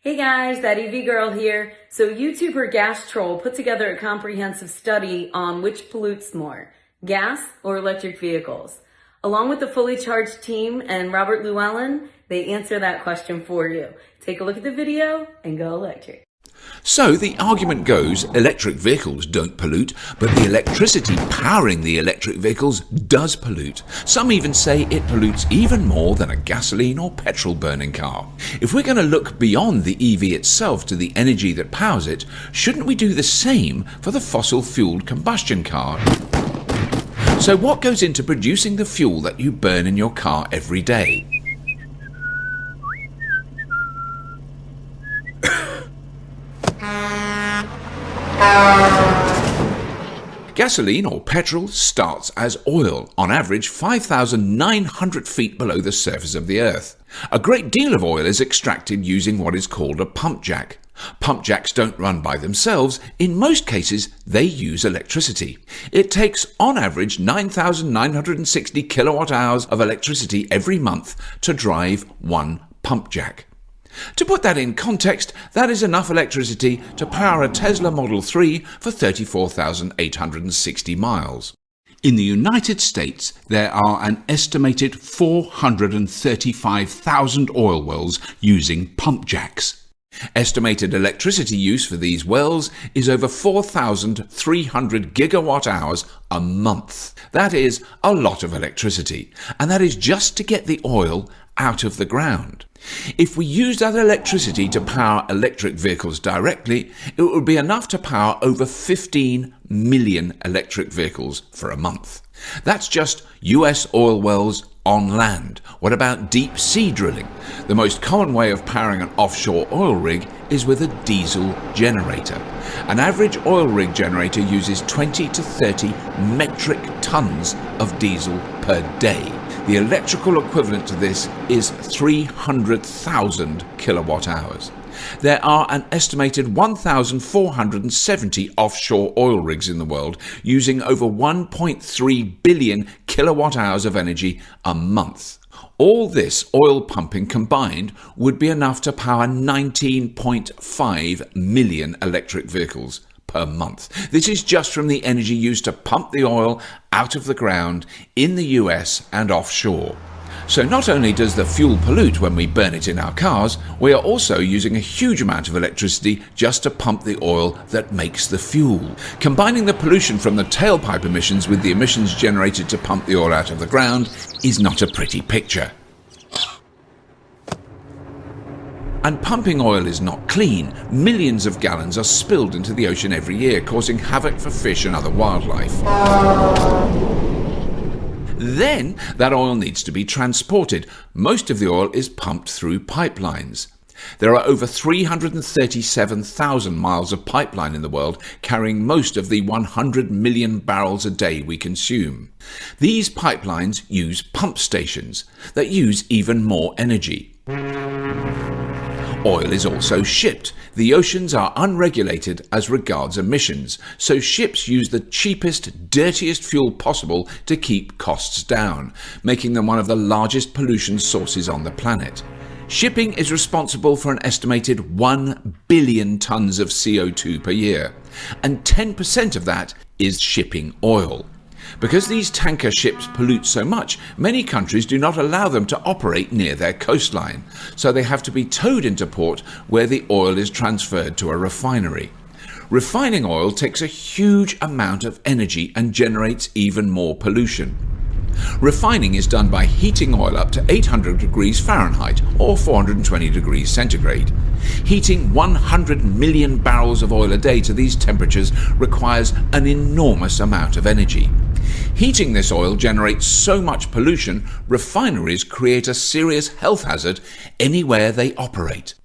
Hey guys, that EV girl here. So YouTuber Gas Troll put together a comprehensive study on which pollutes more, gas or electric vehicles. Along with the fully charged team and Robert Llewellyn, they answer that question for you. Take a look at the video and go electric. So the argument goes electric vehicles don't pollute, but the electricity powering the electric vehicles does pollute. Some even say it pollutes even more than a gasoline or petrol burning car. If we're going to look beyond the EV itself to the energy that powers it, shouldn't we do the same for the fossil fueled combustion car? So what goes into producing the fuel that you burn in your car every day? Gasoline or petrol starts as oil, on average 5,900 feet below the surface of the earth. A great deal of oil is extracted using what is called a pump jack. Pump jacks don't run by themselves. In most cases, they use electricity. It takes, on average, 9,960 kilowatt hours of electricity every month to drive one pump jack. To put that in context, that is enough electricity to power a Tesla Model 3 for 34,860 miles. In the United States, there are an estimated 435,000 oil wells using pump jacks. Estimated electricity use for these wells is over 4,300 gigawatt hours a month. That is a lot of electricity, and that is just to get the oil out of the ground. If we used that electricity to power electric vehicles directly, it would be enough to power over 15 million electric vehicles for a month. That's just US oil wells on land. What about deep sea drilling? The most common way of powering an offshore oil rig is with a diesel generator. An average oil rig generator uses 20 to 30 metric tons of diesel per day. The electrical equivalent to this is 300,000 kilowatt hours. There are an estimated 1,470 offshore oil rigs in the world using over 1.3 billion kilowatt hours of energy a month. All this oil pumping combined would be enough to power 19.5 million electric vehicles per month. This is just from the energy used to pump the oil out of the ground in the US and offshore. So not only does the fuel pollute when we burn it in our cars, we are also using a huge amount of electricity just to pump the oil that makes the fuel. Combining the pollution from the tailpipe emissions with the emissions generated to pump the oil out of the ground is not a pretty picture. And pumping oil is not clean. Millions of gallons are spilled into the ocean every year, causing havoc for fish and other wildlife. Then that oil needs to be transported. Most of the oil is pumped through pipelines. There are over 337,000 miles of pipeline in the world, carrying most of the 100 million barrels a day we consume. These pipelines use pump stations that use even more energy. Oil is also shipped. The oceans are unregulated as regards emissions, so ships use the cheapest, dirtiest fuel possible to keep costs down, making them one of the largest pollution sources on the planet. Shipping is responsible for an estimated 1 billion tons of CO2 per year, and 10% of that is shipping oil. Because these tanker ships pollute so much, many countries do not allow them to operate near their coastline, so they have to be towed into port where the oil is transferred to a refinery. Refining oil takes a huge amount of energy and generates even more pollution. Refining is done by heating oil up to 800 degrees Fahrenheit or 420 degrees centigrade. Heating 100 million barrels of oil a day to these temperatures requires an enormous amount of energy. Heating this oil generates so much pollution, refineries create a serious health hazard anywhere they operate.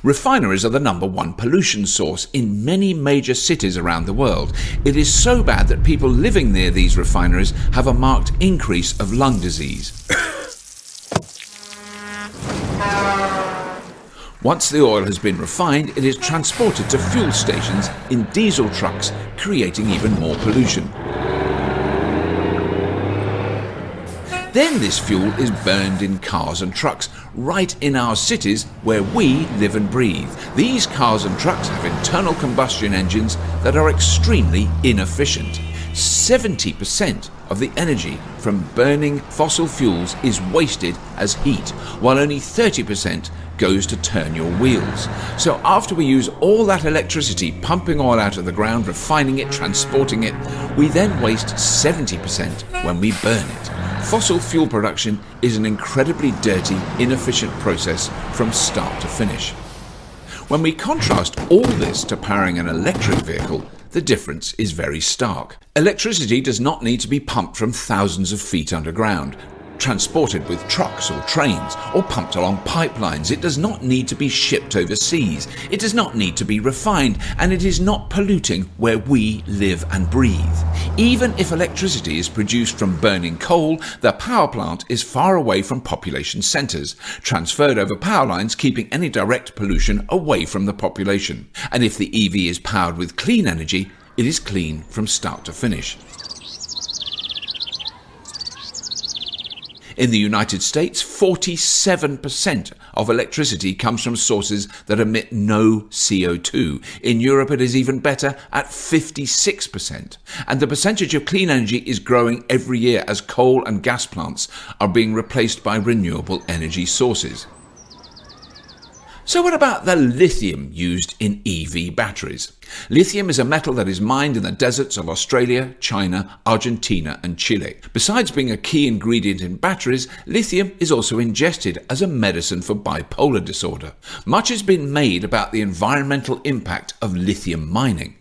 Refineries are the #1 pollution source in many major cities around the world. It is so bad that people living near these refineries have a marked increase of lung disease. Once the oil has been refined, it is transported to fuel stations in diesel trucks, creating even more pollution. Then this fuel is burned in cars and trucks, right in our cities where we live and breathe. These cars and trucks have internal combustion engines that are extremely inefficient. 70% of the energy from burning fossil fuels is wasted as heat, while only 30% goes to turn your wheels. So after we use all that electricity pumping oil out of the ground, refining it, transporting it, we then waste 70% when we burn it. Fossil fuel production is an incredibly dirty, inefficient process from start to finish. When we contrast all this to powering an electric vehicle, the difference is very stark. Electricity does not need to be pumped from thousands of feet underground, transported with trucks or trains, or pumped along pipelines. It does not need to be shipped overseas. It does not need to be refined, and it is not polluting where we live and breathe. Even if electricity is produced from burning coal, the power plant is far away from population centres, transferred over power lines, keeping any direct pollution away from the population. And if the EV is powered with clean energy, it is clean from start to finish. In the United States, 47% of electricity comes from sources that emit no CO2. In Europe, it is even better at 56%. And the percentage of clean energy is growing every year as coal and gas plants are being replaced by renewable energy sources. So what about the lithium used in EV batteries? Lithium is a metal that is mined in the deserts of Australia, China, Argentina and Chile. Besides being a key ingredient in batteries, lithium is also ingested as a medicine for bipolar disorder. Much has been made about the environmental impact of lithium mining,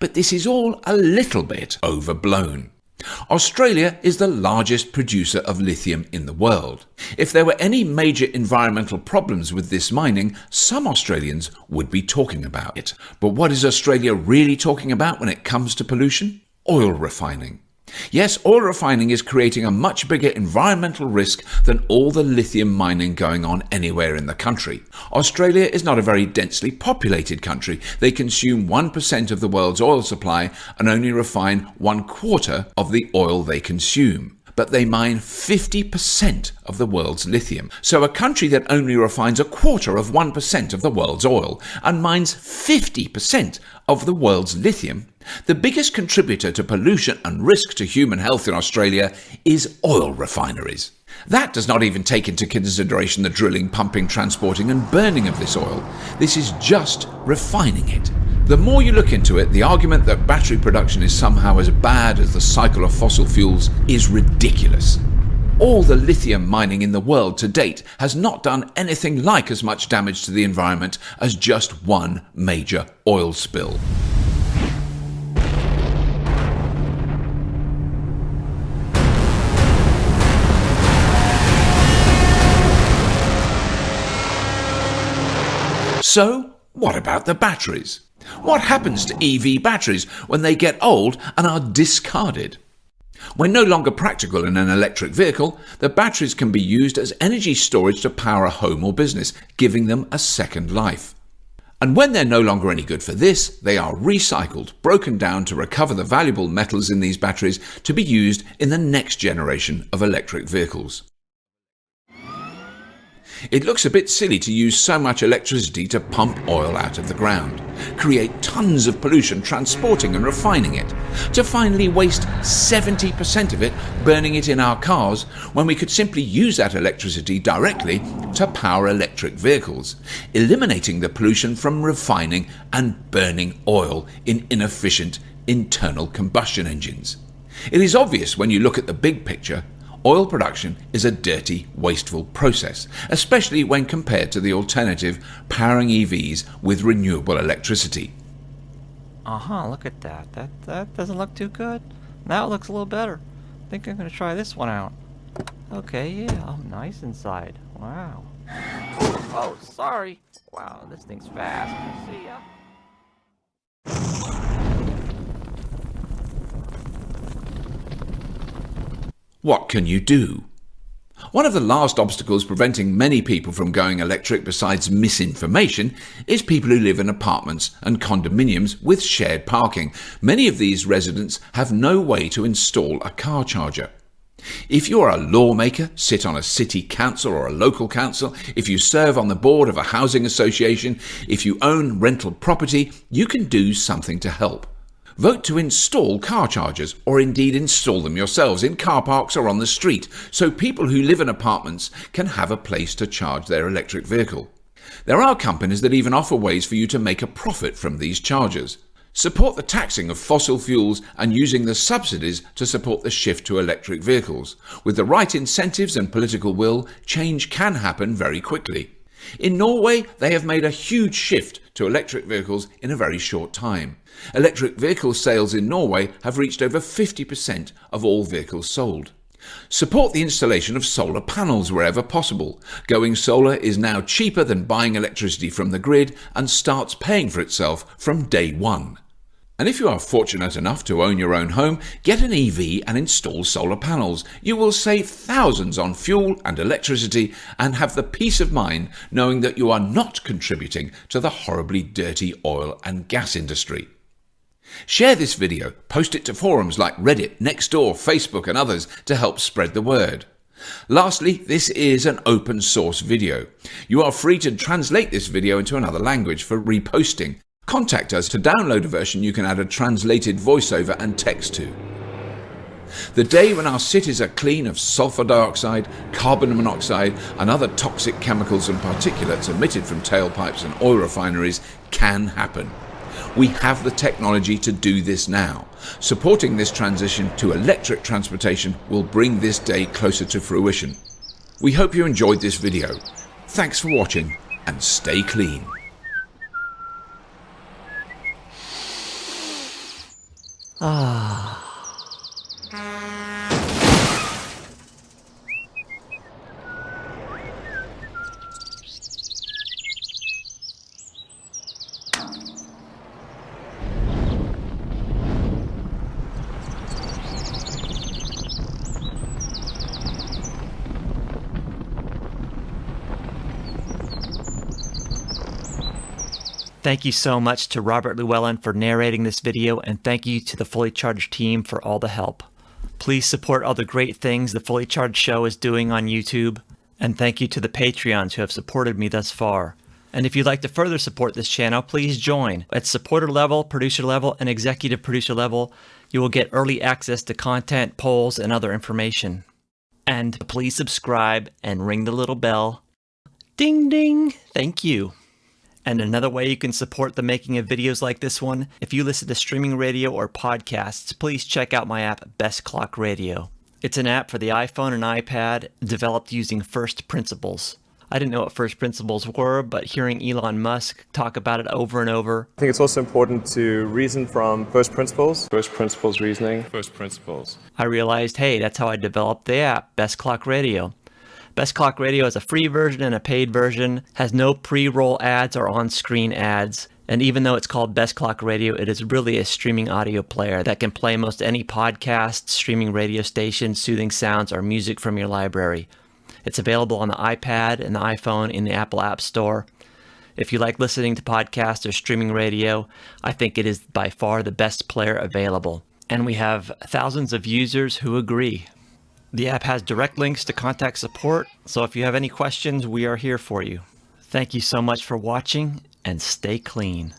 but this is all a little bit overblown. Australia is the largest producer of lithium in the world. If there were any major environmental problems with this mining, some Australians would be talking about it. But what is Australia really talking about when it comes to pollution? Oil refining. Yes, oil refining is creating a much bigger environmental risk than all the lithium mining going on anywhere in the country. Australia is not a very densely populated country. They consume 1% of the world's oil supply and only refine 1/4 of the oil they consume. But they mine 50% of the world's lithium. So a country that only refines 1/4 of 1% of the world's oil and mines 50% of the world's lithium, the biggest contributor to pollution and risk to human health in Australia is oil refineries. That does not even take into consideration the drilling, pumping, transporting and burning of this oil. This is just refining it. The more you look into it, the argument that battery production is somehow as bad as the cycle of fossil fuels is ridiculous. All the lithium mining in the world to date has not done anything like as much damage to the environment as just one major oil spill. So, what about the batteries? What happens to EV batteries when they get old and are discarded? When no longer practical in an electric vehicle, the batteries can be used as energy storage to power a home or business, giving them a second life. And when they're no longer any good for this, they are recycled, broken down to recover the valuable metals in these batteries to be used in the next generation of electric vehicles. It looks a bit silly to use so much electricity to pump oil out of the ground, create tons of pollution transporting and refining it, to finally waste 70% of it burning it in our cars when we could simply use that electricity directly to power electric vehicles, eliminating the pollution from refining and burning oil in inefficient internal combustion engines. It is obvious when you look at the big picture. Oil production is a dirty, wasteful process, especially when compared to the alternative powering EVs with renewable electricity. Look at that. That doesn't look too good. Now it looks a little better. I think I'm going to try this one out. Okay, yeah, oh, nice inside. Wow. Oh, sorry. Wow, this thing's fast. See ya. What can you do? One of the last obstacles preventing many people from going electric besides misinformation is people who live in apartments and condominiums with shared parking. Many of these residents have no way to install a car charger. If you are a lawmaker, sit on a city council or a local council, if you serve on the board of a housing association, if you own rental property, you can do something to help. Vote to install car chargers, or indeed install them yourselves in car parks or on the street, so people who live in apartments can have a place to charge their electric vehicle. There are companies that even offer ways for you to make a profit from these chargers. Support the taxing of fossil fuels and using the subsidies to support the shift to electric vehicles. With the right incentives and political will, change can happen very quickly. In Norway, they have made a huge shift to electric vehicles in a very short time. Electric vehicle sales in Norway have reached over 50% of all vehicles sold. Support the installation of solar panels wherever possible. Going solar is now cheaper than buying electricity from the grid and starts paying for itself from day one. And if you are fortunate enough to own your own home, get an EV and install solar panels. You will save thousands on fuel and electricity and have the peace of mind knowing that you are not contributing to the horribly dirty oil and gas industry. Share this video, post it to forums like Reddit, Nextdoor, Facebook and others to help spread the word. Lastly, this is an open source video. You are free to translate this video into another language for reposting. Contact us to download a version you can add a translated voiceover and text to. The day when our cities are clean of sulfur dioxide, carbon monoxide and other toxic chemicals and particulates emitted from tailpipes and oil refineries can happen. We have the technology to do this now. Supporting this transition to electric transportation will bring this day closer to fruition. We hope you enjoyed this video. Thanks for watching and stay clean. Thank you so much to Robert Llewellyn for narrating this video, and thank you to the Fully Charged team for all the help. Please support all the great things the Fully Charged show is doing on YouTube, and thank you to the Patreons who have supported me thus far. And if you'd like to further support this channel, please join. At supporter level, producer level, and executive producer level, you will get early access to content, polls, and other information. And please subscribe and ring the little bell. Ding ding! Thank you. And another way you can support the making of videos like this one, if you listen to streaming radio or podcasts, please check out my app, Best Clock Radio. It's an app for the iPhone and iPad developed using first principles. I didn't know what first principles were, but hearing Elon Musk talk about it over and over. I think it's also important to reason from first principles. First principles reasoning. First principles. I realized, hey, that's how I developed the app, Best Clock Radio. Best Clock Radio has a free version and a paid version, has no pre-roll ads or on-screen ads, and even though it's called Best Clock Radio, it is really a streaming audio player that can play most any podcast, streaming radio station, soothing sounds, or music from your library. It's available on the iPad and the iPhone in the Apple App Store. If you like listening to podcasts or streaming radio, I think it is by far the best player available. And we have thousands of users who agree. The app has direct links to contact support, so if you have any questions, we are here for you. Thank you so much for watching, and stay clean.